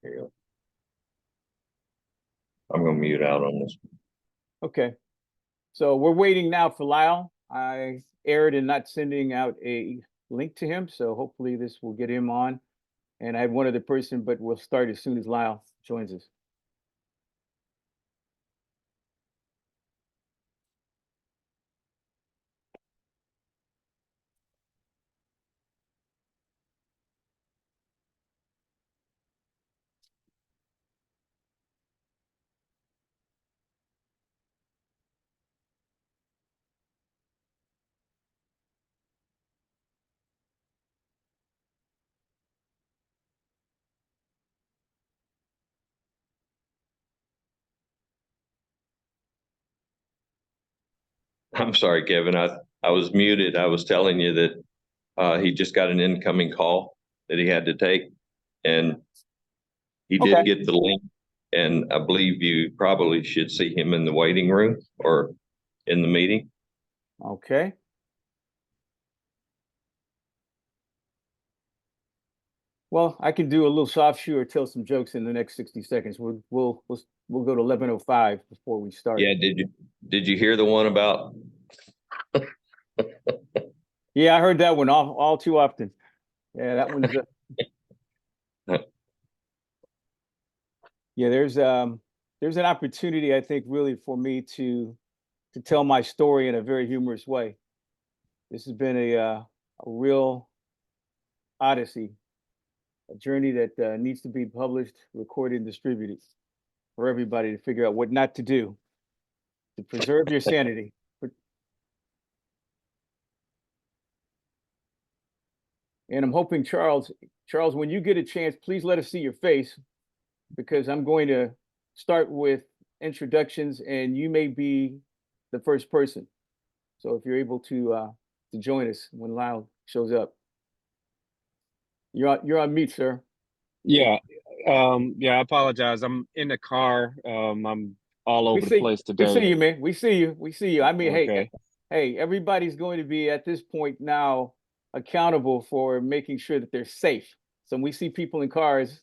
Here you go. I'm going to mute out on this. Okay. So we're waiting now for Lael. I erred in not sending out a link to him, so hopefully this will get him on. And I had one other person, but we'll start as soon as Lael joins us. I'm sorry, Kevin. I was muted. I was telling you that he just got an incoming call that he had to take, and he did get the link. And I believe you probably should see him in the waiting room or in the meeting. Okay. Well, I can do a little soft shoe or tell some jokes in the next 60 seconds. We'll go to 11:05 before we start. Yeah. Did you hear the one about? Yeah, I heard that one all too often. Yeah, that one's yeah, there's an opportunity, I think, really for me to tell my story in a very humorous way. This has been a real odyssey, a journey that needs to be published, recorded, and distributed for everybody to figure out what not to do to preserve your sanity. And I'm hoping, Charles, when you get a chance, please let us see your face, because I'm going to start with introductions, and you may be the first person. So if you're able to join us when Lael shows up, you're on mute, sir. Yeah, yeah. I apologize. I'm in the car. I'm all over the place today. We see you, man. We see you. I mean, Okay. hey, everybody's going to be at this point now accountable for making sure that they're safe. So when we see people in cars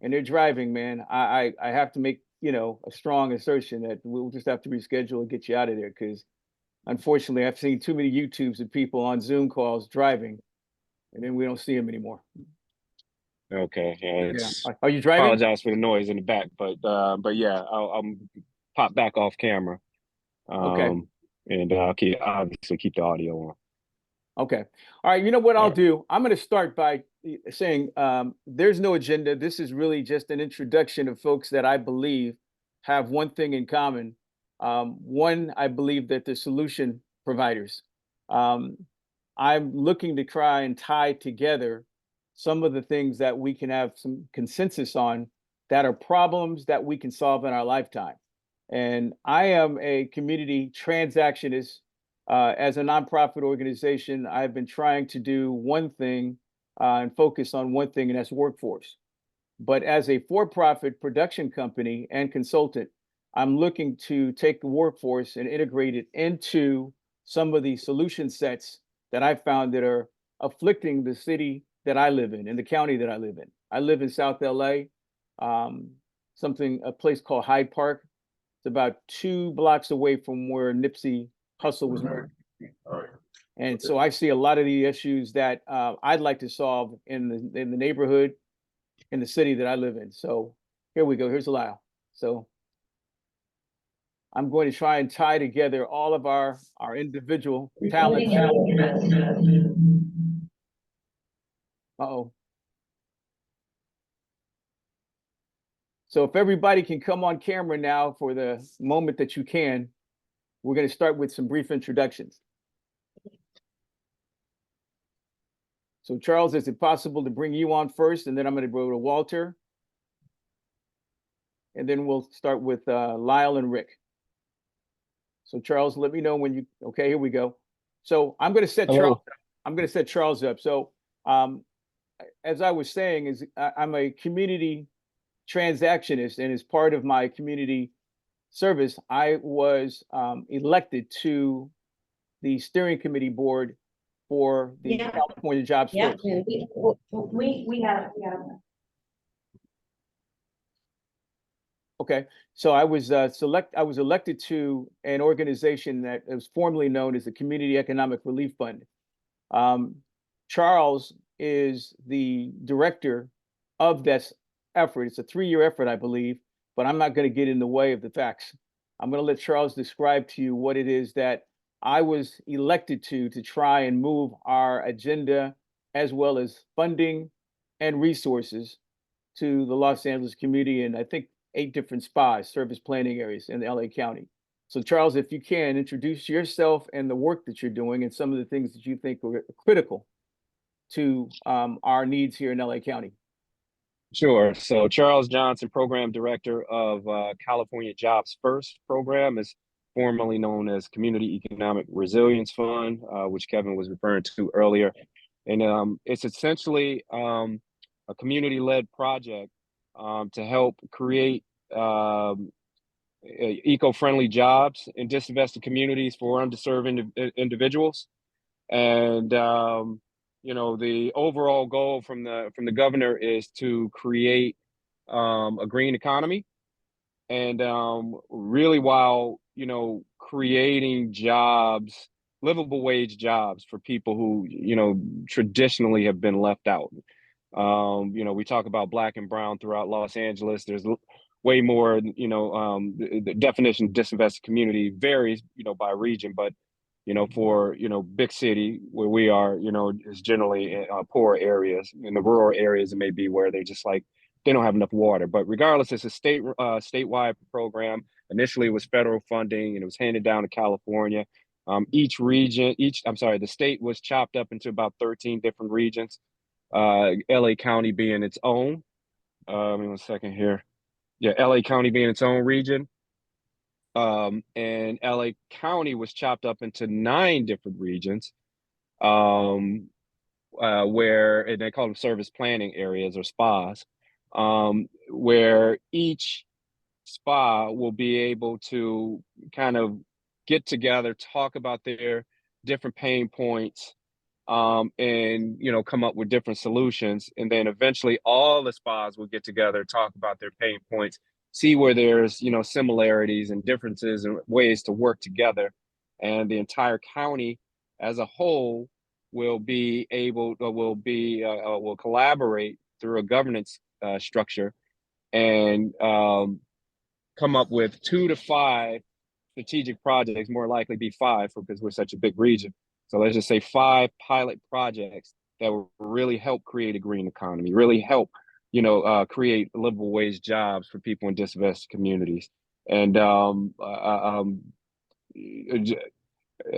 and they're driving, man, I have to make, a strong assertion that we'll just have to reschedule and get you out of there, because unfortunately I've seen too many YouTubes of people on Zoom calls driving, and then we don't see them anymore. Okay. Yeah. Are you driving? Apologize for the noise in the back, but yeah, I'll pop back off camera. Okay. And I'll obviously keep the audio on. Okay. All right. You know what I'll do? I'm going to start by saying there's no agenda. This is really just an introduction of folks that I believe have one thing in common. One, I believe that they're solution providers. I'm looking to try and tie together some of the things that we can have some consensus on that are problems that we can solve in our lifetime. And I am a community transactionist. As a nonprofit organization, I've been trying to do one thing and focus on one thing, and that's workforce. But as a for-profit production company and consultant, I'm looking to take the workforce and integrate it into some of the solution sets that I found that are afflicting the city that I live in and the county that I live in. I live in South LA, a place called Hyde Park. It's about 2 blocks away from where Nipsey Hussle was murdered. And so I see a lot of the issues that I'd like to solve in the neighborhood, in the city that I live in. So here we go. Here's Lael. So I'm going to try and tie together all of our individual talents. Uh-oh. So if everybody can come on camera now for the moment that you can, we're going to start with some brief introductions. So Charles, is it possible to bring you on first, and then I'm going to go to Walter, and then we'll start with Lael and Rick. So Charles, let me know when you. Okay, here we go. So I'm going to set Charles. I'm going to set Charles up. So as I was saying, I'm a community transactionist, and as part of my community service, I was elected to the steering committee board for the California Jobs First. We have. Okay, so I was elected to an organization that was formerly known as the Community Economic Relief Fund. Um, Charles is the director of this effort. It's a 3-year effort, I believe, but I'm not going to get in the way of the facts. I'm going to let Charles describe to you what it is that I was elected to try and move our agenda as well as funding and resources to the Los Angeles community, and I think 8 different SPAs, service planning areas in LA County. So Charles, if you can, introduce yourself and the work that you're doing and some of the things that you think are critical to our needs here in LA County. Sure. So Charles Johnson, Program Director of California Jobs First program, is formerly known as Community Economic Resilience Fund, which Kevin was referring to earlier. And it's essentially a community-led project to help create eco-friendly jobs in disinvested communities for underserved individuals. And you know, the overall goal from the governor is to create a green economy, and really, while you know, creating jobs, livable wage jobs for people who, you know, traditionally have been left out. You know, we talk about Black and brown throughout Los Angeles. There's way more, you know, the definition of disinvested community varies, you know, by region, but you know, for, you know, big city where we are, you know, is generally poor areas. In the rural areas, it may be where they just like, they don't have enough water. But regardless, it's a statewide program. Initially, it was federal funding, and it was handed down to California. Each region, the state was chopped up into about 13 different regions. LA County being its own. Give me 1 second here. Yeah, LA County being its own region. And LA County was chopped up into 9 different regions, where, and they call them service planning areas or SPAs, where each SPA will be able to kind of get together, talk about their different pain points, and you know, come up with different solutions. And then eventually all the SPAs will get together, talk about their pain points, see where there's, you know, similarities and differences and ways to work together. And the entire county as a whole will be able, will collaborate through a governance structure, and come up with 2 to 5 strategic projects, more likely be 5 because we're such a big region. So let's just say 5 pilot projects that will really help create a green economy, really help, you know, create livable wage jobs for people in disinvested communities, and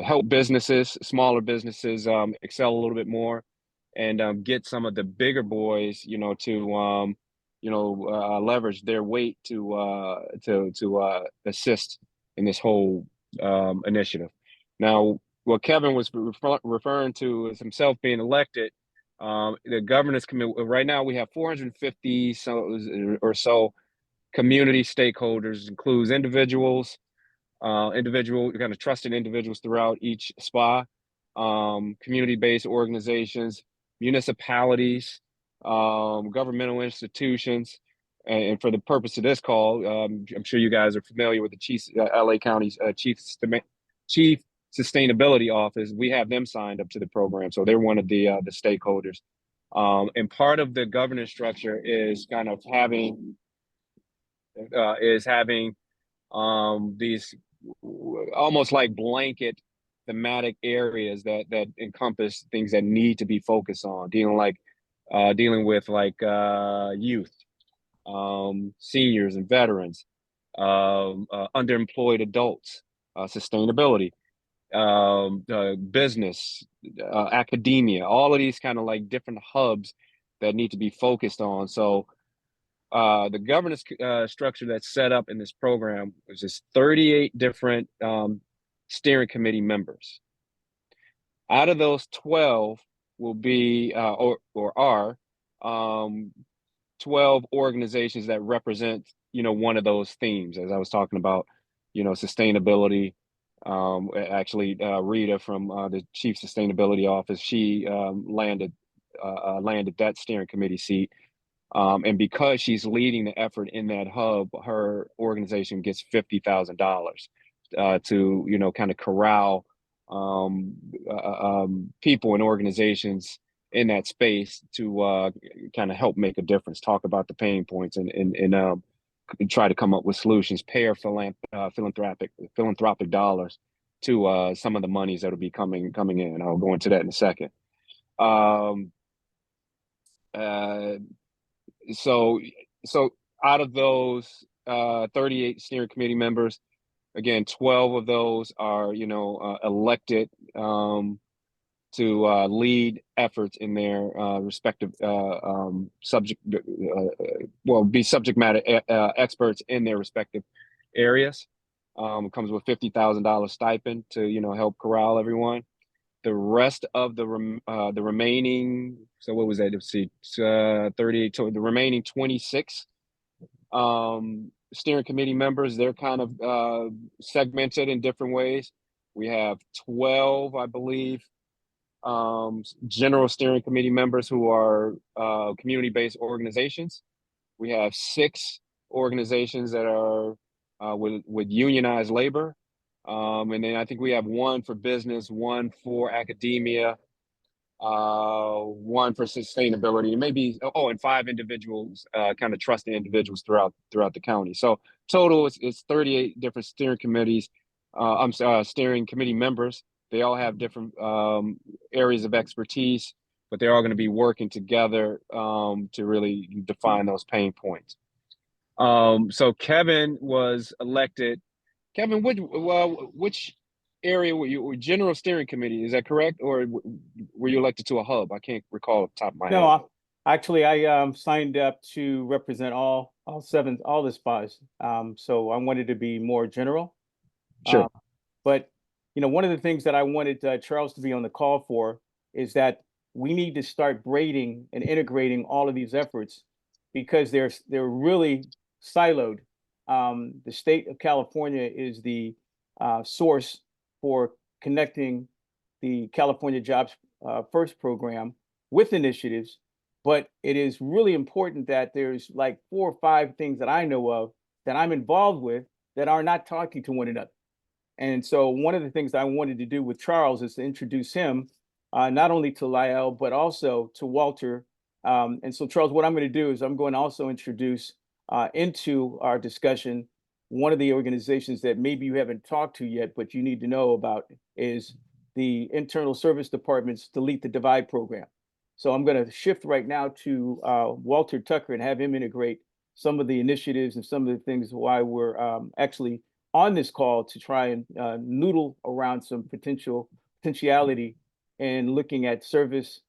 help businesses, smaller businesses, excel a little bit more, and get some of the bigger boys, you know, to leverage their weight to assist in this whole initiative. Now, what Kevin was referring to is himself being elected. The governance committee, right now we have 450 or so community stakeholders, includes individuals, kind of trusted individuals throughout each SPA, community-based organizations, municipalities, governmental institutions. And for the purpose of this call, I'm sure you guys are familiar with the LA County's Chief Sustainability Office. We have them signed up to the program, so they're one of the stakeholders. And part of the governance structure is kind of having these almost like blanket thematic areas that encompass things that need to be focused on, dealing with like youth, seniors and veterans, underemployed adults, sustainability, business, academia, all of these kind of like different hubs that need to be focused on. So the governance structure that's set up in this program is just 38 different steering committee members. Out of those, 12 will be or are 12 organizations that represent, you know, one of those themes, as I was talking about, you know, sustainability. Actually, Rita from the Chief Sustainability Office, she landed that steering committee seat. And because she's leading the effort in that hub, her organization gets $50,000 to, you know, kind of corral people and organizations in that space to kind of help make a difference, talk about the pain points, and try to come up with solutions, pair philanthropic dollars to some of the monies that'll be coming in. I'll go into that in a second. Um, uh, so out of those 38 steering committee members, again, 12 of those are, you know, elected to lead efforts in their respective be subject matter experts in their respective areas. Comes with $50,000 stipend to, you know, help corral everyone. The rest of the remaining, so what was that? Let's see, 38. So the remaining 26 steering committee members, they're kind of segmented in different ways. We have 12, I believe, general steering committee members who are community-based organizations. We have 6 organizations that are with unionized labor. And then I think we have 1 for business, 1 for academia, 1 for sustainability, and maybe, and 5 individuals, kind of trusted individuals throughout the county. So total it's 38 different steering committees. Steering committee members. They all have different areas of expertise, but they're all going to be working together to really define those pain points. So Kevin was elected. Kevin, which area were you? General steering committee, is that correct, or were you elected to a hub? I can't recall off the top of my head. No, actually, I signed up to represent all the SPAs. So I wanted to be more general. Sure. But you know, one of the things that I wanted Charles to be on the call for is that we need to start braiding and integrating all of these efforts because they're really siloed. The state of California is the source for connecting the California Jobs First program with initiatives, but it is really important that there's like 4 or 5 things that I know of that I'm involved with that are not talking to one another. And so one of the things I wanted to do with Charles is to introduce him not only to Lael, but also to Walter. And so, Charles, what I'm going to do is I'm going to also introduce into our discussion one of the organizations that maybe you haven't talked to yet, but you need to know about is the Internal Service Department's Delete the Divide program. So I'm going to shift right now to Walter Tucker and have him integrate some of the initiatives and some of the things why we're actually on this call to try and noodle around some potentiality and looking at service,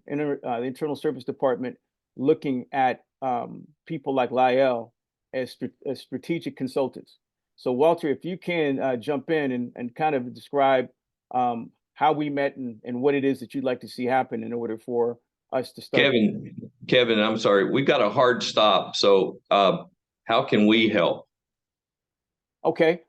Internal Service Department, looking at people like Lael as strategic consultants. So Walter, if you can jump in and kind of describe how we met and what it is that you'd like to see happen in order for us to start. Kevin, I'm sorry, we've got a hard stop. So how can we help? Okay.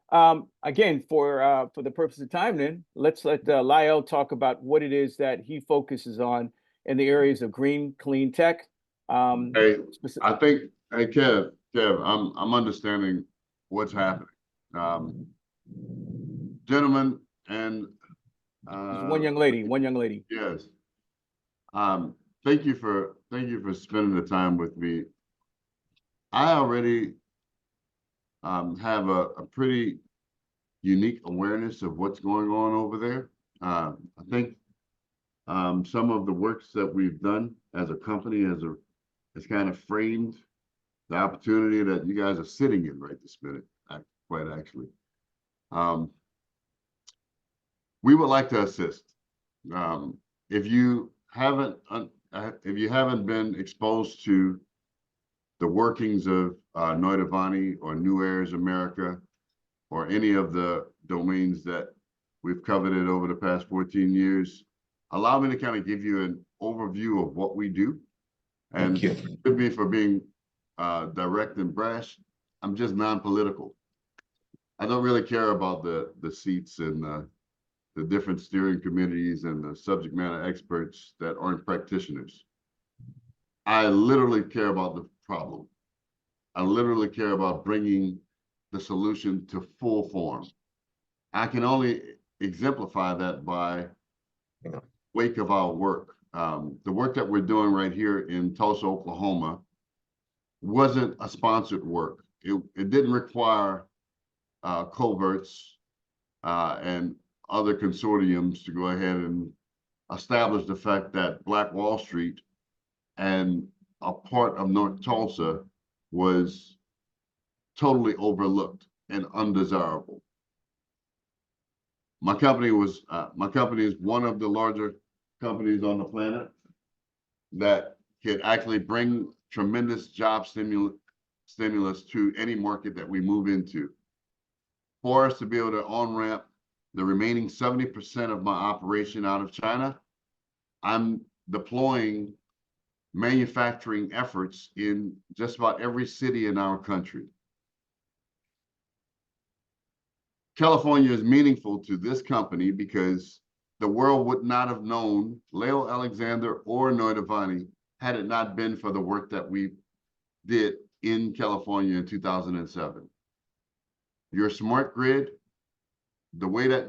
Again, for the purpose of time, then let's let Lael talk about what it is that he focuses on in the areas of green, clean tech. Hey, I think, hey, Kev, I'm understanding what's happening. Gentlemen, and one young lady. Yes. Thank you for spending the time with me. I already have a pretty unique awareness of what's going on over there. I think some of the works that we've done as a company has kind of framed the opportunity that you guys are sitting in right this minute, quite actually. We would like to assist. If you haven't been exposed to the workings of Noidavani or New Heirs America or any of the domains that we've coveted over the past 14 years, allow me to kind of give you an overview of what we do. And forgive me for being direct and brash. I'm just non-political. I don't really care about the seats and the different steering committees and the subject matter experts that aren't practitioners. I literally care about the problem. I literally care about bringing the solution to full form. I can only exemplify that by wake of our work. The work that we're doing right here in Tulsa, Oklahoma, wasn't a sponsored work. It didn't require coverts and other consortiums to go ahead and establish the fact that Black Wall Street and a part of North Tulsa was totally overlooked and undesirable. My company is one of the larger companies on the planet that can actually bring tremendous job stimulus to any market that we move into. For us to be able to on-ramp the remaining 70% of my operation out of China, I'm deploying manufacturing efforts in just about every city in our country. California is meaningful to this company because the world would not have known Lael Alexander or Noidavani had it not been for the work that we did in California in 2007. Your smart grid, the way that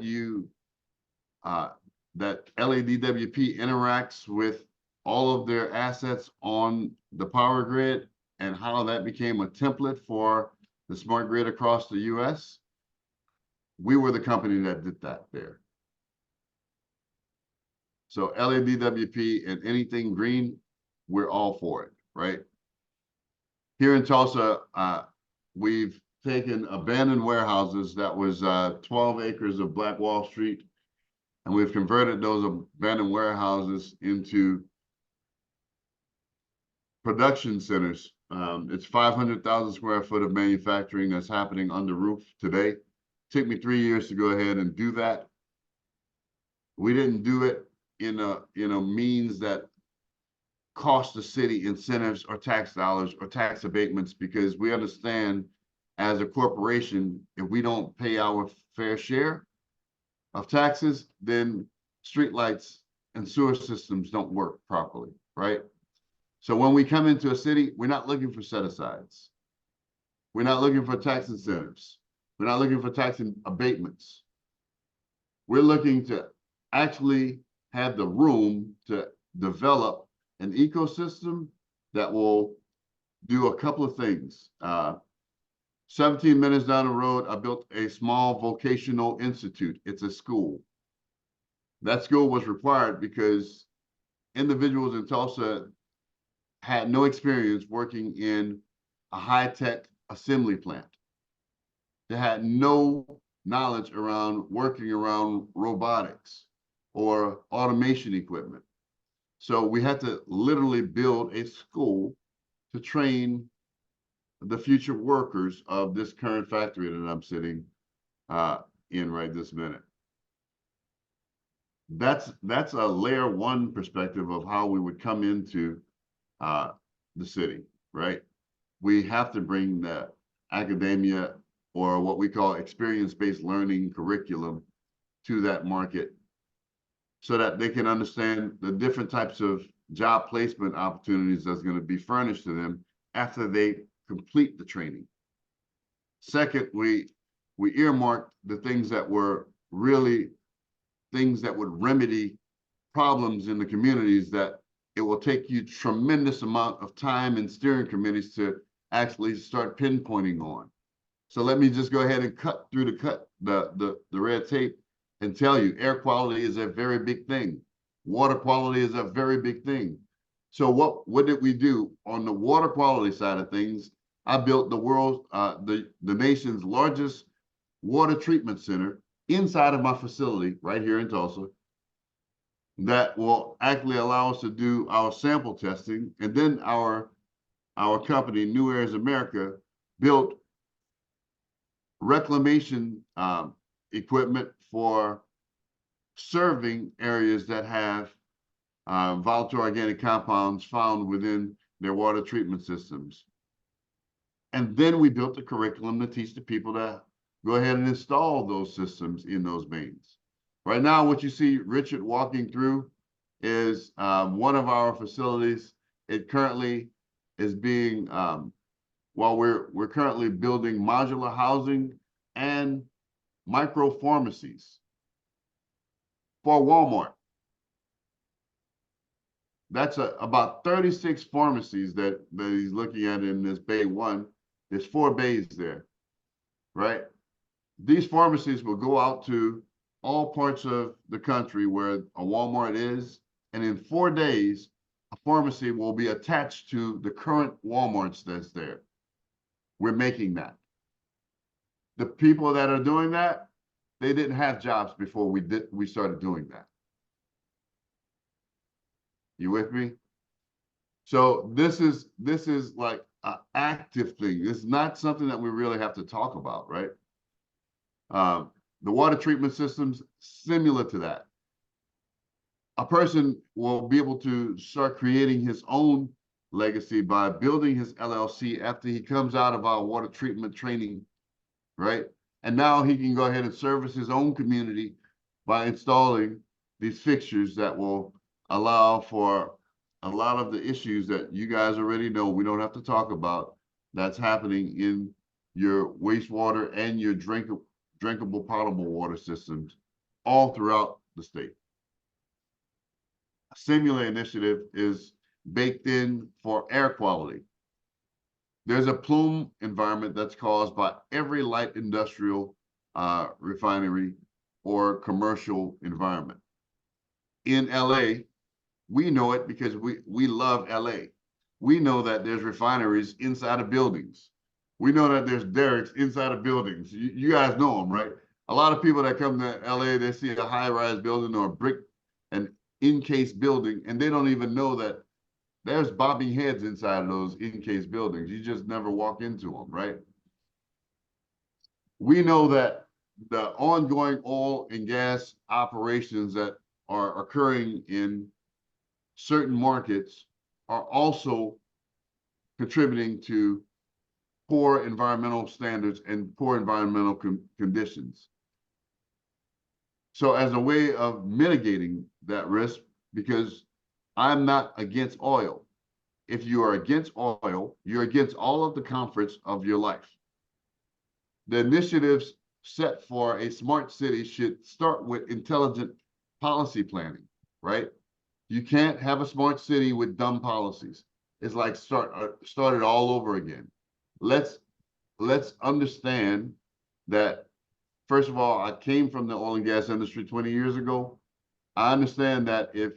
that LADWP interacts with all of their assets on the power grid and how that became a template for the smart grid across the US, we were the company that did that there. So LADWP and anything green, we're all for it, right? Here in Tulsa, we've taken abandoned warehouses that was 12 acres of Black Wall Street, and we've converted those abandoned warehouses into production centers. It's 500,000 square foot of manufacturing that's happening under roof today. It took me 3 years to go ahead and do that. We didn't do it in a means that cost the city incentives or tax dollars or tax abatements, because we understand as a corporation, if we don't pay our fair share of taxes, then streetlights and sewer systems don't work properly, right? So when we come into a city, we're not looking for set-asides. We're not looking for tax incentives. We're not looking for tax abatements. We're looking to actually have the room to develop an ecosystem that will do a couple of things. 17 minutes down the road, I built a small vocational institute. It's a school. That school was required because individuals in Tulsa had no experience working in a high-tech assembly plant. They had no knowledge around working around robotics or automation equipment. So we had to literally build a school to train the future workers of this current factory that I'm sitting in right this minute. That's a layer one perspective of how we would come into the city, right? We have to bring the academia, or what we call experience-based learning curriculum, to that market so that they can understand the different types of job placement opportunities that's going to be furnished to them after they complete the training. Second, we earmarked the things that were really things that would remedy problems in the communities that it will take you tremendous amount of time and steering committees to actually start pinpointing on. So let me just go ahead and cut through the red tape and tell you, air quality is a very big thing. Water quality is a very big thing. So what did we do on the water quality side of things? I built the nation's largest water treatment center inside of my facility right here in Tulsa that will actually allow us to do our sample testing. And then our company, New Airs America, built reclamation equipment for serving areas that have volatile organic compounds found within their water treatment systems. And then we built a curriculum to teach the people to go ahead and install those systems in those mains. Right now, what you see Richard walking through is one of our facilities it currently is being, while we're currently building modular housing and micro pharmacies for Walmart. That's about 36 pharmacies that he's looking at in this bay one. There's 4 bays there, right? These pharmacies will go out to all parts of the country where a Walmart is, and in 4 days, a pharmacy will be attached to the current Walmarts that's there. We're making that. The people that are doing that, they didn't have jobs before we started doing that. You with me? So this is like an active thing. It's not something that we really have to talk about, right? The water treatment systems, similar to that. A person will be able to start creating his own legacy by building his LLC after he comes out of our water treatment training, right? And now he can go ahead and service his own community by installing these fixtures that will allow for a lot of the issues that you guys already know we don't have to talk about that's happening in your wastewater and your drinkable potable water systems all throughout the state. A similar initiative is baked in for air quality. There's a plume environment that's caused by every light industrial refinery or commercial environment. In LA, we know it because we love LA. We know that there's refineries inside of buildings. We know that there's derricks inside of buildings. You guys know them, right? A lot of people that come to LA, they see a high-rise building or a brick and encased building, and they don't even know that there's bobbing heads inside of those encased buildings. You just never walk into them, right? We know that the ongoing oil and gas operations that are occurring in certain markets are also contributing to poor environmental standards and poor environmental conditions. So as a way of mitigating that risk, because I'm not against oil. If you are against oil, you're against all of the comforts of your life. The initiatives set for a smart city should start with intelligent policy planning, right? You can't have a smart city with dumb policies. It's like start it all over again. Let's understand that, first of all, I came from the oil and gas industry 20 years ago. I understand that if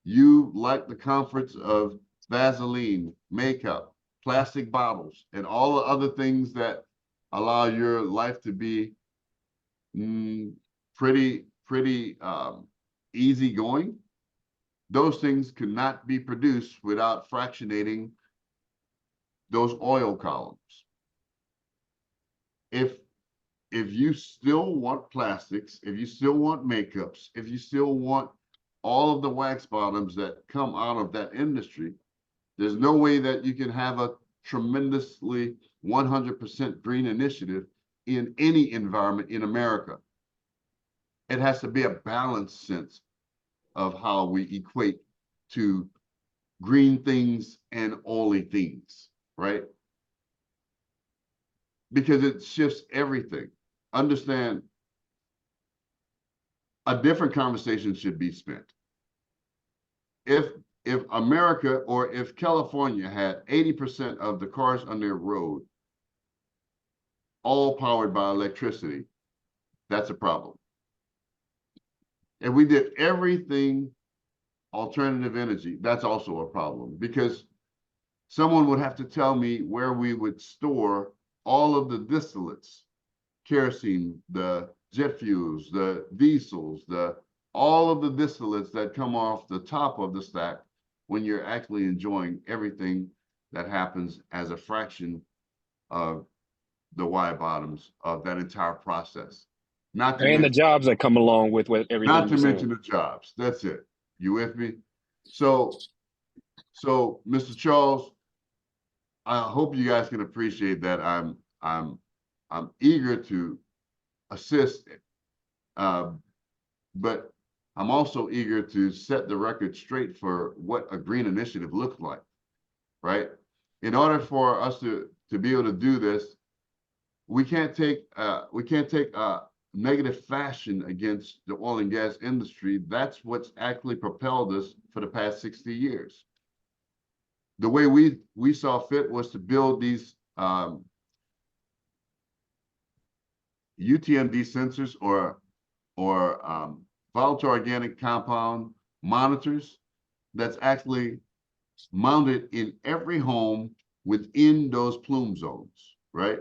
you like the comforts of Vaseline, makeup, plastic bottles, and all the other things that allow your life to be pretty easy going, those things could not be produced without fractionating those oil columns. If you still want plastics, if you still want makeups, if you still want all of the wax bottoms that come out of that industry, there's no way that you can have a tremendously 100% green initiative in any environment in America. It has to be a balanced sense of how we equate to green things and oily things, right? Because it shifts everything. Understand, a different conversation should be spent. If America or if California had 80% of the cars on their road all powered by electricity, that's a problem. If we did everything alternative energy, that's also a problem, because someone would have to tell me where we would store all of the distillates, kerosene, the jet fuels, the diesels, all of the distillates that come off the top of the stack when you're actually enjoying everything that happens as a fraction of the Y bottoms of that entire process. Not to And mention the jobs that come along with everything. not to mention the jobs. That's it. You with me? So Mr. Charles, I hope you guys can appreciate that I'm eager to assist, but I'm also eager to set the record straight for what a green initiative looks like. right? In order for us to be able to do this, we can't take negative fashion against the oil and gas industry. That's what's actually propelled us for the past 60 years. The way we saw fit was to build these UTMD sensors or volatile organic compound monitors that's actually mounted in every home within those plume zones, right?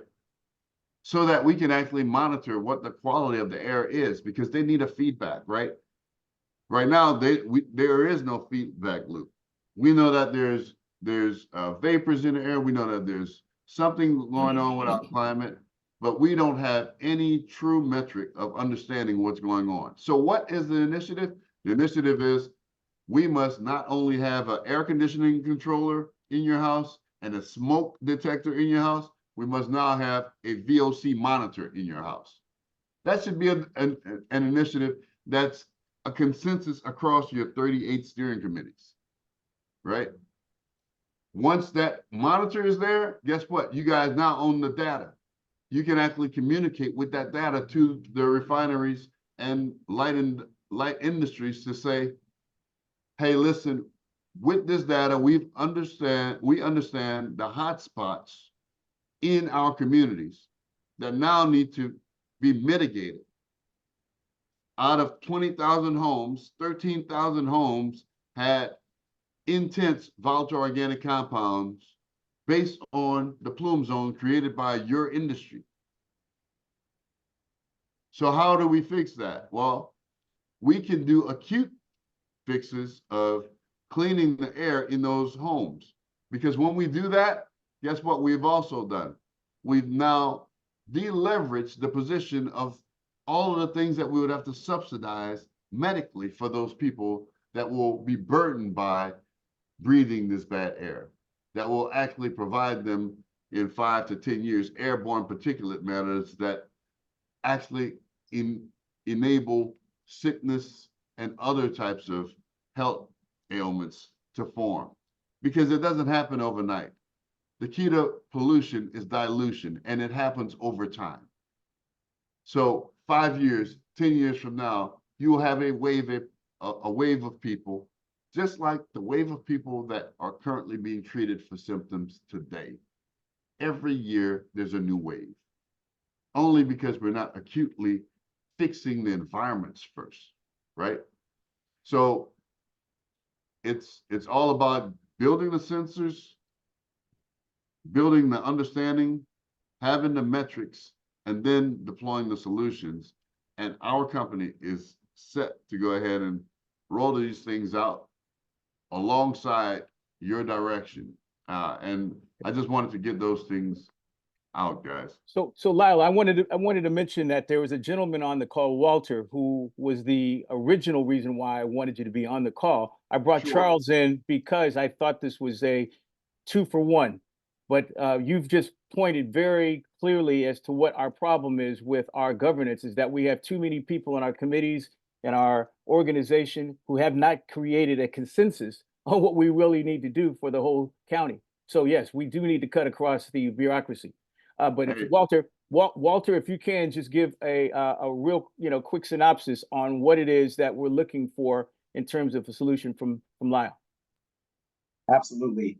So that we can actually monitor what the quality of the air is, because they need a feedback, right? Right now, there is no feedback loop. We know that there's vapors in the air. We know that there's something going on with our climate, but we don't have any true metric of understanding what's going on. So what is the initiative? The initiative is we must not only have an air conditioning controller in your house and a smoke detector in your house, we must now have a VOC monitor in your house. That should be an initiative that's a consensus across your 38 steering committees, right? Once that monitor is there, guess what? You guys now own the data. You can actually communicate with that data to the refineries and light industries to say, hey, listen, with this data, we understand the hot spots in our communities that now need to be mitigated. Out of 20,000 homes, 13,000 homes had intense volatile organic compounds based on the plume zone created by your industry. So how do we fix that? Well, we can do acute fixes of cleaning the air in those homes. Because when we do that, guess what we've also done? We've now deleveraged the position of all of the things that we would have to subsidize medically for those people that will be burdened by breathing this bad air, that will actually provide them in 5 to 10 years airborne particulate matters that actually enable sickness and other types of health ailments to form, because it doesn't happen overnight. The key to pollution is dilution, and it happens over time. So 5 years, 10 years from now, you will have a wave of people, just like the wave of people that are currently being treated for symptoms today. Every year, there's a new wave, only because we're not acutely fixing the environments first, right? So it's all about building the sensors, building the understanding, having the metrics, and then deploying the solutions. And our company is set to go ahead and roll these things out alongside your direction. And I just wanted to get those things out, guys. So Lael, I wanted to mention that there was a gentleman on the call, Walter, who was the original reason why I wanted you to be on the call. I brought Sure. Charles in because I thought this was a 2-for-1, but you've just pointed very clearly as to what our problem is with our governance, is that we have too many people in our committees and our organization who have not created a consensus on what we really need to do for the whole county. So yes, we do need to cut across the bureaucracy. But if Hey. Walter, if you can just give a real, quick synopsis on what it is that we're looking for in terms of a solution from Lael. Absolutely.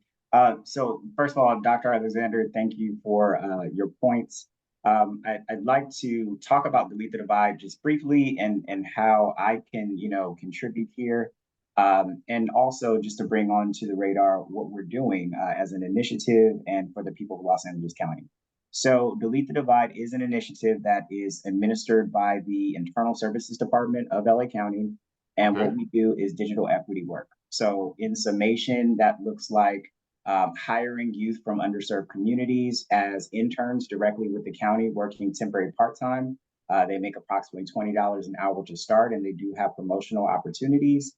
So first of all, Dr. Alexander, thank you for your points. I'd like to talk about Delete the Divide just briefly and how I can, contribute here. And also just to bring onto the radar what we're doing as an initiative and for the people of Los Angeles County. So Delete the Divide is an initiative that is administered by the Internal Services Department of LA County. And what we do is digital equity work. So in summation, that looks like hiring youth from underserved communities as interns directly with the county, working temporary part-time. They make approximately $20 an hour to start, and they do have promotional opportunities.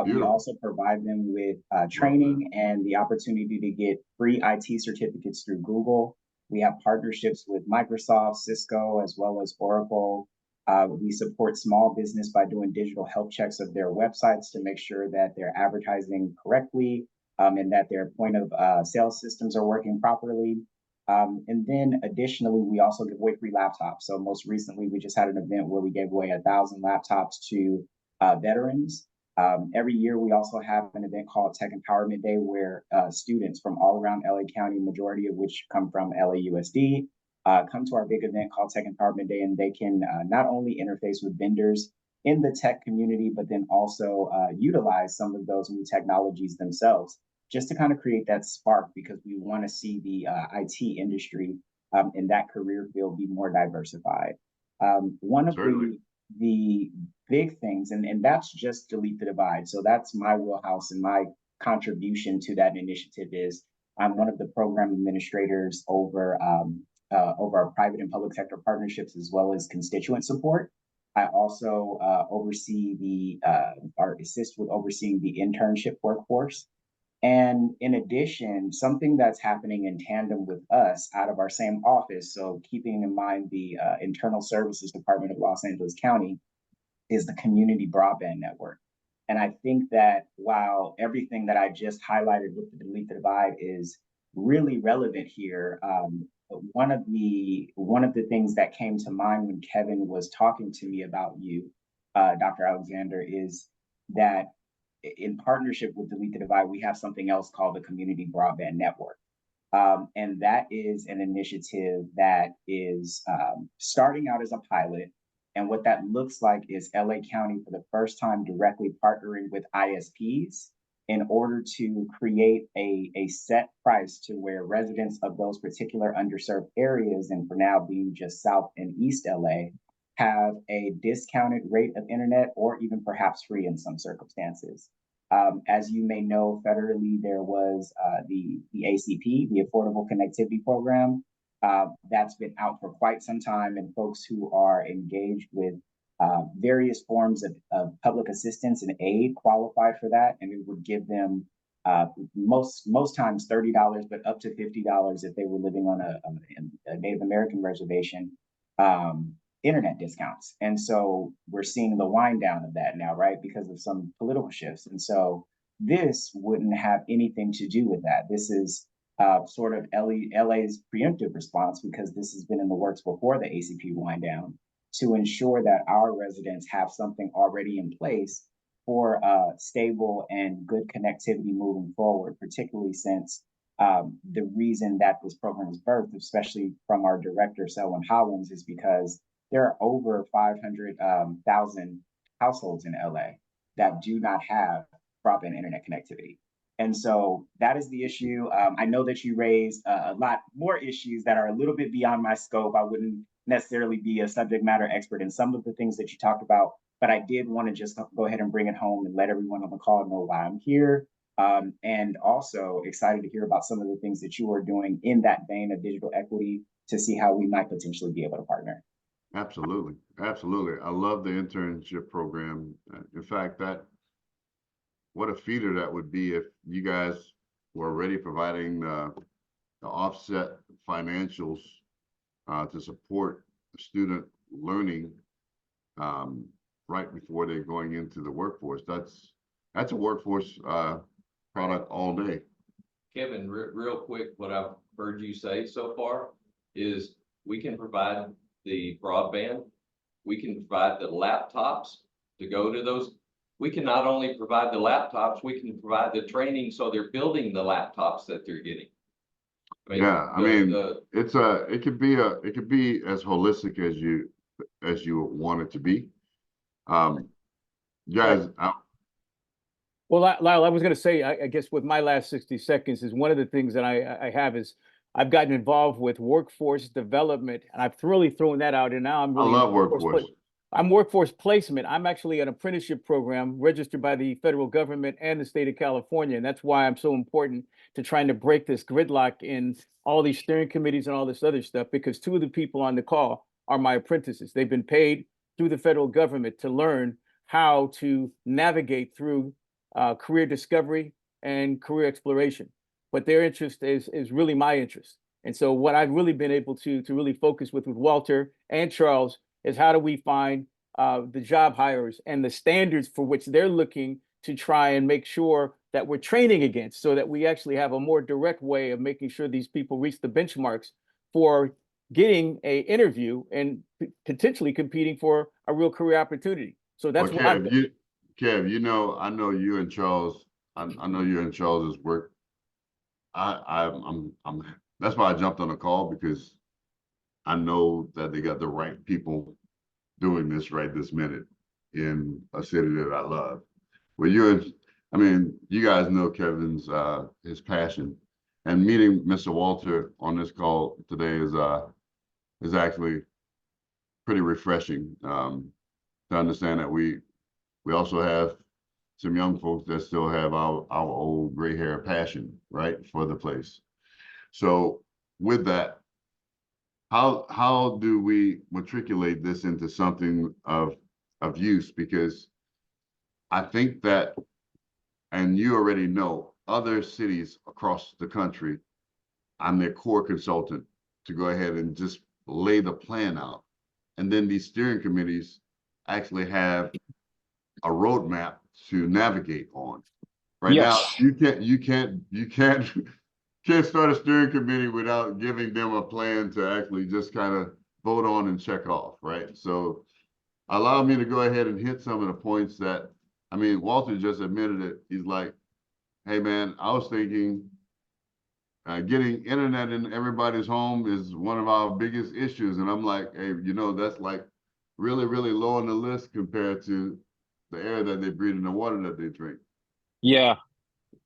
We also provide them with training and the opportunity to get free IT certificates through Google. We have partnerships with Microsoft, Cisco, as well as Oracle. We support small business by doing digital health checks of their websites to make sure that they're advertising correctly. and that their point of sale systems are working properly. And then additionally, we also give away free laptops. So most recently, we just had an event where we gave away 1,000 laptops to veterans. Every year, we also have an event called Tech Empowerment Day, where students from all around LA County, majority of which come from LAUSD, come to our big event called Tech Empowerment Day, and they can not only interface with vendors in the tech community, but then also utilize some of those new technologies themselves, just to kind of create that spark, because we want to see the IT industry in that career field be more diversified. One of the big things, and that's just Delete the Divide. So that's my wheelhouse, and my contribution to that initiative is I'm one of the program administrators over our private and public sector partnerships, as well as constituent support. I also oversee or assist with overseeing the internship workforce. And in addition, something that's happening in tandem with us out of our same office, so keeping in mind the Internal Services Department of Los Angeles County, is the Community Broadband Network. And I think that while everything that I just highlighted with the Delete the Divide is really relevant here, one of the things that came to mind when Kevin was talking to me about you, Dr. Alexander, is that in partnership with Delete the Divide, we have something else called the Community Broadband Network. And that is an initiative that is starting out as a pilot. And what that looks like is LA County, for the first time, directly partnering with ISPs in order to create a set price to where residents of those particular underserved areas, and for now being just South and East LA, have a discounted rate of internet, or even perhaps free in some circumstances. As you may know, federally, there was the ACP, the Affordable Connectivity Program, that's been out for quite some time, and folks who are engaged with various forms of public assistance and aid qualify for that, and it would give them most times $30, but up to $50 if they were living on a Native American reservation, internet discounts. And so we're seeing the wind down of that now, right, because of some political shifts. And so this wouldn't have anything to do with that. This is sort of LA's preemptive response, because this has been in the works before the ACP wind down, to ensure that our residents have something already in place for stable and good connectivity moving forward, particularly since the reason that this program was birthed, especially from our director, Selwyn Hollins, is because there are over 500,000 households in LA that do not have broadband internet connectivity. And so that is the issue. I know that you raised a lot more issues that are a little bit beyond my scope. I wouldn't necessarily be a subject matter expert in some of the things that you talked about, but I did want to just go ahead and bring it home and let everyone on the call know why I'm here. And also excited to hear about some of the things that you are doing in that vein of digital equity, to see how we might potentially be able to partner. Absolutely. Absolutely. I love the internship program. In fact, what a feeder that would be if you guys were already providing the offset financials to support student learning right before they're going into the workforce. That's a workforce product all day. Kevin, real quick, what I've heard you say so far is we can provide the broadband, we can provide the laptops to go to those. We can not only provide the laptops, we can provide the training, so they're building the laptops that they're getting. It could be as holistic as you want it to be. Guys, well, Lael, I was going to say, I guess with my last 60 seconds, is one of the things that I have is I've gotten involved with workforce development, and I've really thrown that out. And now I'm really, I love workforce. I'm workforce placement. I'm actually an apprenticeship program registered by the federal government and the state of California. And that's why I'm so important to trying to break this gridlock in all these steering committees and all this other stuff, because two of the people on the call are my apprentices. They've been paid through the federal government to learn how to navigate through career discovery and career exploration. But their interest is really my interest. And so what I've really been able to really focus with Walter and Charles is how do we find the job hires and the standards for which they're looking to try and make sure that we're training against, so that we actually have a more direct way of making sure these people reach the benchmarks for getting a interview and potentially competing for a real career opportunity. So that's Well, what I'm doing. Kev, I know you and Charles, I know you and Charles's work. That's why I jumped on the call, because I know that they got the right people doing this right this minute in a city that I love. Well, you guys know Kevin's his passion, and meeting Mr. Walter on this call today is actually pretty refreshing, to understand that we also have some young folks that still have our old gray hair passion, right, for the place. So with that, how do we matriculate this into something of use? Because I think that, and you already know, other cities across the country, I'm their core consultant to go ahead and just lay the plan out. And then these steering committees actually have a roadmap to navigate on. Right now, Yes. you can't start a steering committee without giving them a plan to actually just kind of vote on and check off, right? So allow me to go ahead and hit some of the points that, Walter just admitted it. He's like, hey man, I was thinking getting internet in everybody's home is one of our biggest issues. And I'm like, hey, that's like really, really low on the list compared to the air that they breathe and the water that they drink. Yeah.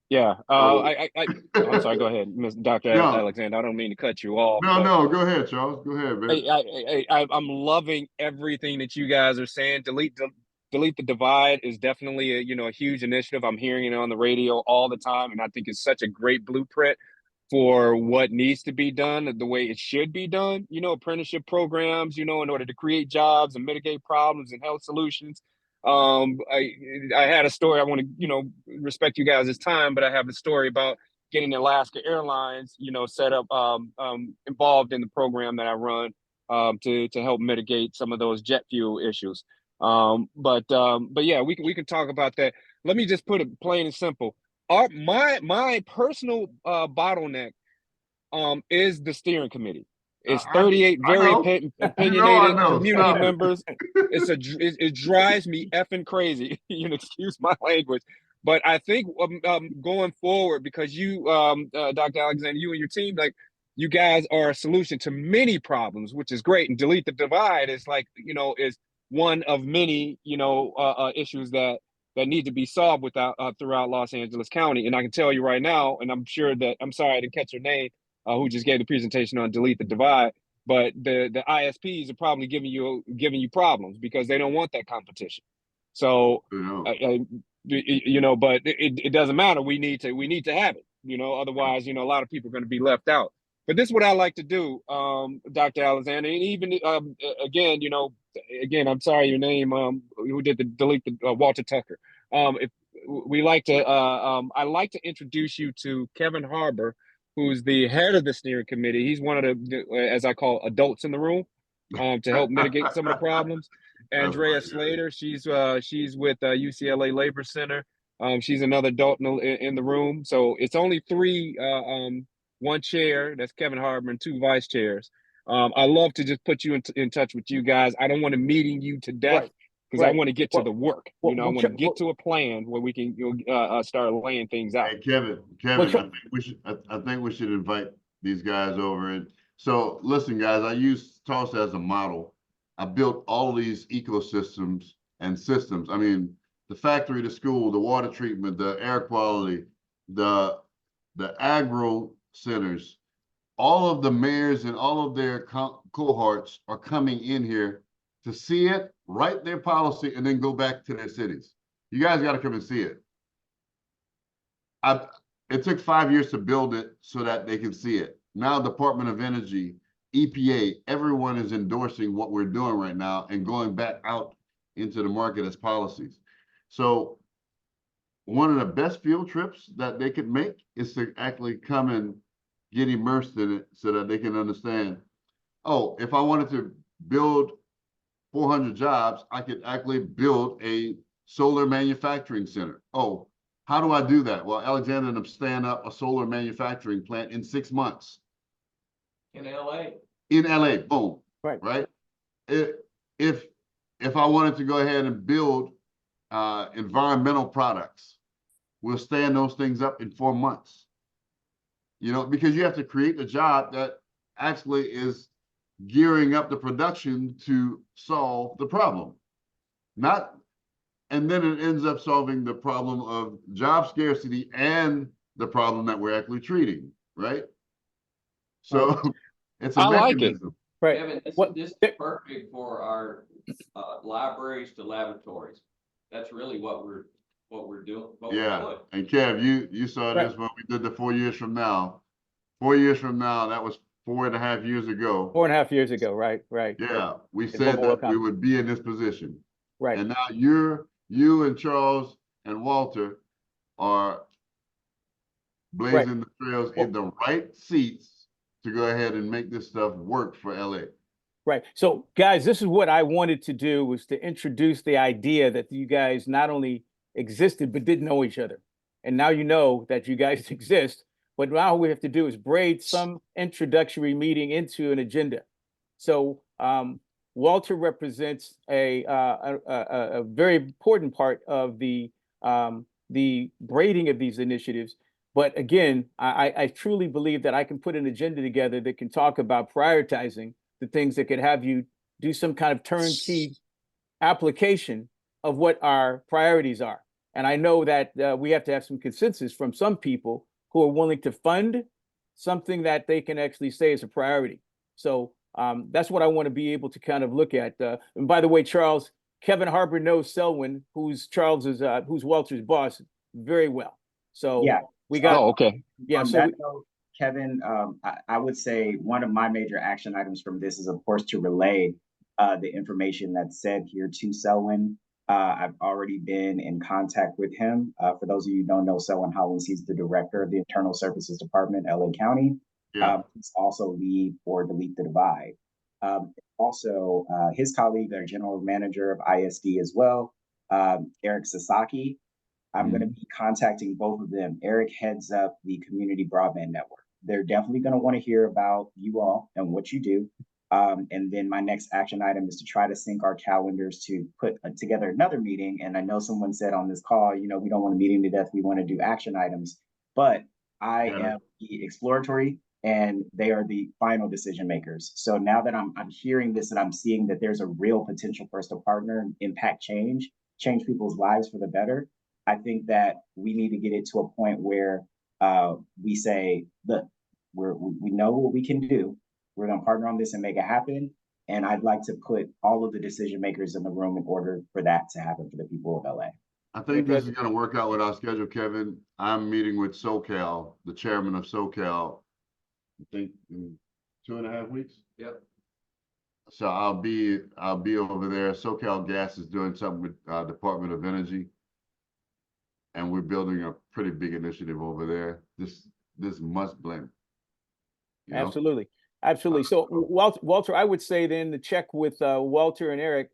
Yeah. So, I'm sorry. Go ahead, Mr. Dr. No. Alexander. I don't mean to cut you off. No, go ahead, Charles. Go ahead, man. I'm loving everything that you guys are saying. Delete the divide is definitely a huge initiative. I'm hearing it on the radio all the time, and I think it's such a great blueprint for what needs to be done, the way it should be done. Apprenticeship programs, in order to create jobs and mitigate problems and health solutions. I had a story. I want to respect you guys' time, but I have a story about getting Alaska Airlines set up, involved in the program that I run, to help mitigate some of those jet fuel issues. But yeah, we can talk about that. Let me just put it plain and simple. My personal bottleneck is the steering committee. It's 38 very opinionated community members. It drives me effing crazy. Excuse my language. But I think going forward, because you, Dr. Alexander, you and your team, like, you guys are a solution to many problems, which is great. And Delete the Divide is is one of many issues that need to be solved throughout Los Angeles County. And I can tell you right now, and I'm sure that, I'm sorry I didn't catch her name, who just gave the presentation on Delete the Divide, but the ISPs are probably giving you problems because they don't want that competition. So, but it doesn't matter. We need to have it. Otherwise, a lot of people are going to be left out. But this is what I like to do, Dr. Alexander, and even again, I'm sorry, your name, who did the Delete the Walter Tucker. If we like to, I like to introduce you to Kevin Harbour, who's the head of the steering committee. He's one of the, as I call, adults in the room, to help mitigate some of the problems. Andrea Slater, she's with UCLA Labor Center. She's another adult in the room. So it's only three, one chair, that's Kevin Harbour, and two vice chairs. I love to just put you in touch with you guys. I don't want to meeting you to death, because I want to get to the work. I want to get to a plan where we can start laying things out. Hey, Kevin, I think we should invite these guys over. And so, listen, guys, I use Tulsa as a model. I built all these ecosystems and systems. The factory, the school, the water treatment, the air quality, the agro centers, all of the mayors and all of their cohorts are coming in here to see it, write their policy, and then go back to their cities. You guys got to come and see it. It took 5 years to build it so that they can see it. Now, Department of Energy, EPA, everyone is endorsing what we're doing right now and going back out into the market as policies. So one of the best field trips that they could make is to actually come and get immersed in it so that they can understand, oh, if I wanted to build 400 jobs, I could actually build a solar manufacturing center. Oh, how do I do that? Well, Alexander and them stand up a solar manufacturing plant in 6 months. In LA. In LA, boom. Right. Right. If I wanted to go ahead and build environmental products, we'll stand those things up in 4 months. You know, because you have to create a job that actually is gearing up the production to solve the problem. Not, and then it ends up solving the problem of job scarcity and the problem that we're actually treating, right? So Right. it's a I like it. mechanism. Right. Kevin, What- this is perfect for our libraries to laboratories. That's really what we're doing. what we're Yeah, doing. and Kev, you saw Right. this when we did the 4 years from now. 4 years from now, that was 4.5 years ago. 4.5 years ago, right, right. Yeah, we In said mobile that we economy. would be in this position. Right. And now you and Charles and Walter are blazing the trails in the right seats to go ahead and make this stuff work for LA. Right. So guys, this is what I wanted to do, was to introduce the idea that you guys not only existed, but didn't know each other. And now you know that you guys exist, but now what we have to do is braid some introductory meeting into an agenda. So Walter represents a very important part of the braiding of these initiatives. But again, I truly believe that I can put an agenda together that can talk about prioritizing the things that could have you do some kind of turnkey application of what our priorities are. And I know that we have to have some consensus from some people who are willing to fund something that they can actually say is a priority. So that's what I want to be able to kind of look at. And by the way, Charles, Kevin Harbour knows Selwyn, who's Walter's boss, very well. So Yeah. we got, Oh, okay. yeah. On So that note, Kevin, I would say one of my major action items from this is, of course, to relay the information that's said here to Selwyn. I've already been in contact with him. For those of you who don't know Selwyn Hollins, he's the director of the Internal Services Department, LA County. Yeah. He's also lead for Delete the Divide. Also, his colleague, our general manager of ISD as well, Eric Sasaki. I'm going to be contacting both of them. Eric heads up the community broadband network. They're definitely going to want to hear about you all and what you do. And then my next action item is to try to sync our calendars to put together another meeting. And I know someone said on this call, you know, we don't want a meeting to death. We want to do action items. But I am the exploratory and they are the final decision makers. So now that I'm hearing this and I'm seeing that there's a real potential for us to partner and impact change people's lives for the better, I think that we need to get it to a point where we say, look, we know what we can do. We're going to partner on this and make it happen. And I'd like to put all of the decision makers in the room in order for that to happen for the people of LA. I think this is going to work out with our schedule, Kevin. I'm meeting with SoCal, the chairman of SoCal, I think in 2.5 weeks. Yep. So I'll be over there. SoCal Gas is doing something with Department of Energy. And we're building a pretty big initiative over there. This must blend. You know? absolutely. Absolutely. So Walter, I would say then to check with Walter and Eric,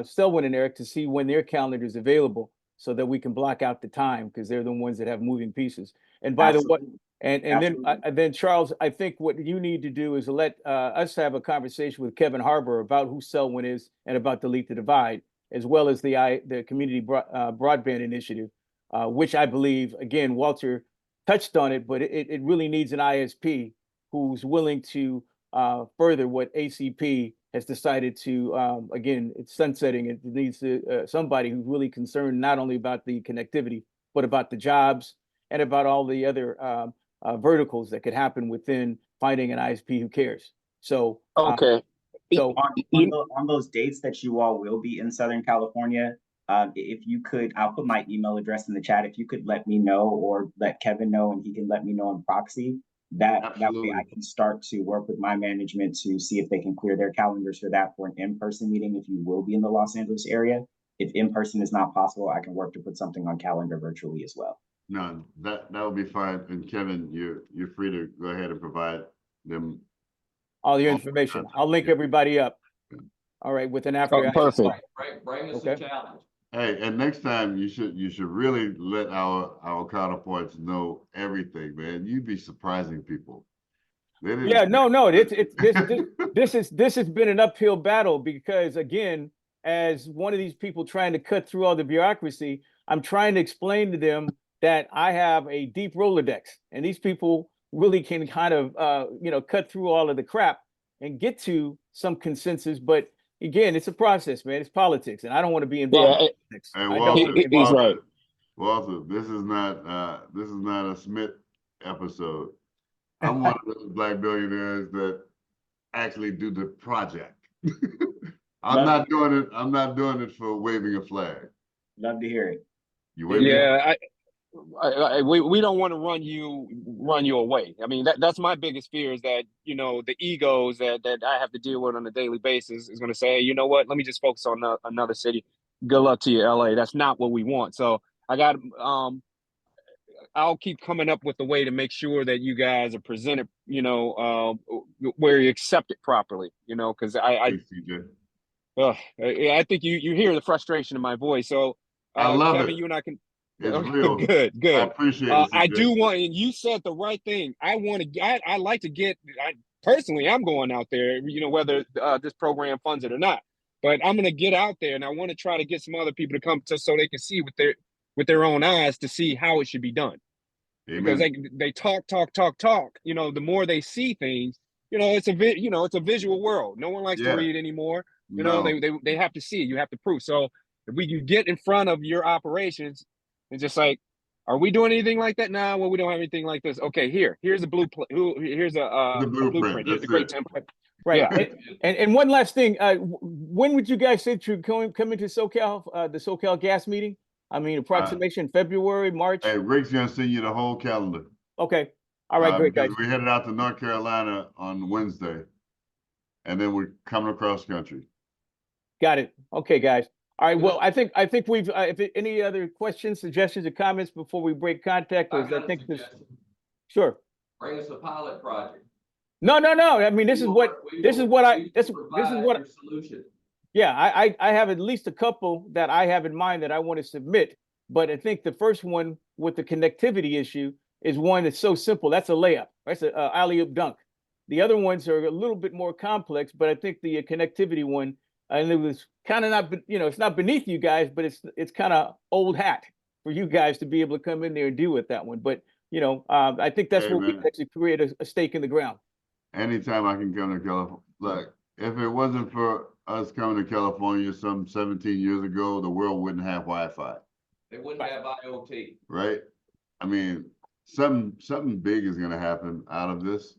Selwyn and Eric, to see when their calendar is available so that we can block out the time, because they're the ones that have moving pieces. And by the way, and then Charles, I think what you need to do is let us have a conversation with Kevin Harbour about who Selwyn is and about Delete the Divide, as well as the community broadband initiative, which I believe, again, Walter touched on it, but it really needs an ISP who's willing to further what ACP has decided to, again, it's sunsetting. It needs to, somebody who's really concerned not only about the connectivity, but about the jobs and about all the other verticals that could happen within finding an ISP who cares. So, Okay. so on those dates that you all will be in Southern California, if you could, I'll put my email address in the chat. If you could let me know or let Kevin know, and he can let me know in proxy, that way I can start to work with my management to see if they can clear their calendars for that, for an in-person meeting if you will be in the Los Angeles area. If in-person is not possible, I can work to put something on calendar virtually as well. No, that would be fine. And Kevin, you're free to go ahead and provide them all your information. I'll link everybody up. All right, with an after. perfect. Bring us a challenge. Hey, and next time you should really let our counterparts know everything, man. You'd be surprising people. They didn't. Yeah, no, this has been an uphill battle because again, as one of these people trying to cut through all the bureaucracy, I'm trying to explain to them that I have a deep Rolodex, and these people really can kind of cut through all of the crap and get to some consensus. But again, it's a process, man. It's politics, and I don't want to be involved in politics. Hey, I don't want to be He's involved. right. Walter, this is not a Smith episode. I'm one of those black billionaires that actually do the project. I'm not doing it for waving a flag. Love to hear it. You waving? Yeah, we don't want to run you away. I mean, that's my biggest fear is that, you know, the egos that I have to deal with on a daily basis is going to say, hey, you know what, let me just focus on another city. Good luck to you, LA. That's not what we want. So I got I'll keep coming up with a way to make sure that you guys are presented, you know, where you accept it properly, you know, because I think you hear the frustration in my voice. So I love Kevin, it. you and I can. It's real. Good. I appreciate it. I do want, and you said the right thing. I want to. I like to get. Personally, I'm going out there. You know, whether this program funds it or not, but I'm going to get out there, and I want to try to get some other people to come so they can see with their own eyes to see how it should be done. Amen. Because they talk. You know, the more they see things, you know, it's a visual world. No one likes to read anymore. You know, they have to see. You have to prove. So if we can get in front of your operations. It's just like, are we doing anything like that now? Well, we don't have anything like this. Okay, here's a blueprint. Here's a blueprint. Here's a great template. Right. Yeah. And one last thing. When would you guys say to come into SoCal, the SoCal gas meeting? I mean, approximation February, March. Hey, Rick's gonna send you the whole calendar. Okay. All right, great, guys. We're headed out to North Carolina on Wednesday, and then we're coming across country. Got it. Okay, guys. All right. Well, I think we've. If any other questions, suggestions, or comments before we break contact, I got a suggestion. Sure. Bring us a pilot project. No. I mean, this is what Solution. Yeah, I have at least a couple that I have in mind that I want to submit, but I think the first one with the connectivity issue is one that's so simple. That's a layup. That's a alley-oop dunk. The other ones are a little bit more complex, but I think the connectivity one, and it was kind of not, it's not beneath you guys, but it's kind of old hat for you guys to be able to come in there and deal with that one. But I think that's where we actually create a stake in the ground. Anytime I can come to California, like if it wasn't for us coming to California some 17 years ago, the world wouldn't have Wi-Fi. They wouldn't have IoT. Right? I mean, something big is gonna happen out of this.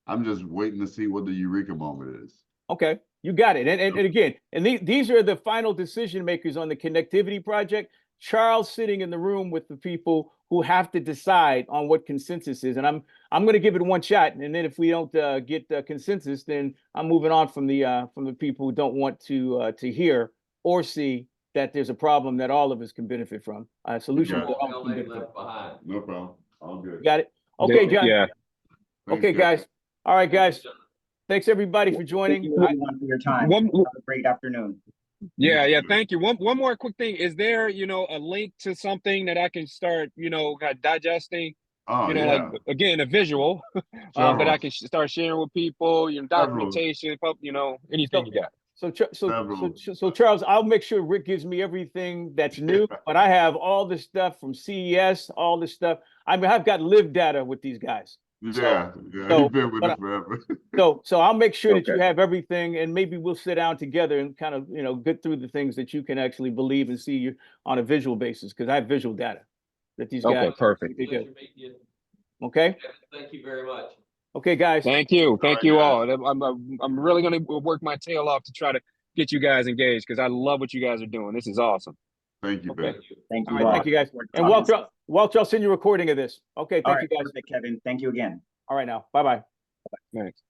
I'm just waiting to see what the eureka moment is. Okay, you got it. And again, these are the final decision makers on the connectivity project. Charles sitting in the room with the people who have to decide on what consensus is. And I'm going to give it one shot. And then if we don't get consensus, then I'm moving on from the people who don't want to hear or see that there's a problem that all of us can benefit from. A solution that all can benefit from. No problem. All good. Got it. Okay, John. Yeah. Okay, guys. All right, guys. Thanks everybody for joining. Thank you everyone for your time. Have a great afternoon. Yeah. Thank you. One more quick thing. Is there, a link to something that I can start, digesting? Oh, like again, a visual that I can start sharing with people, documentation, anything you got. So Charles, I'll make sure Rick gives me everything that's new, but I have all the stuff from CES, all this stuff. I mean, I've got live data with these guys. He's been with us forever. So I'll make sure that you have everything, and maybe we'll sit down together and kind of get through the things that you can actually believe and see on a visual basis, because I have visual data that these guys. Okay, perfect. Okay. Thank you very much. Okay, guys. Thank you all. I'm really going to work my tail off to try to get you guys engaged, because I love what you guys are doing. This is awesome. Thank you, Ben. Thank you. All right, thank you, guys. And Walter, I'll send you a recording of this. Okay, thank you, guys. Perfect, Kevin. Thank you again. All right, now. Bye-bye. Thanks.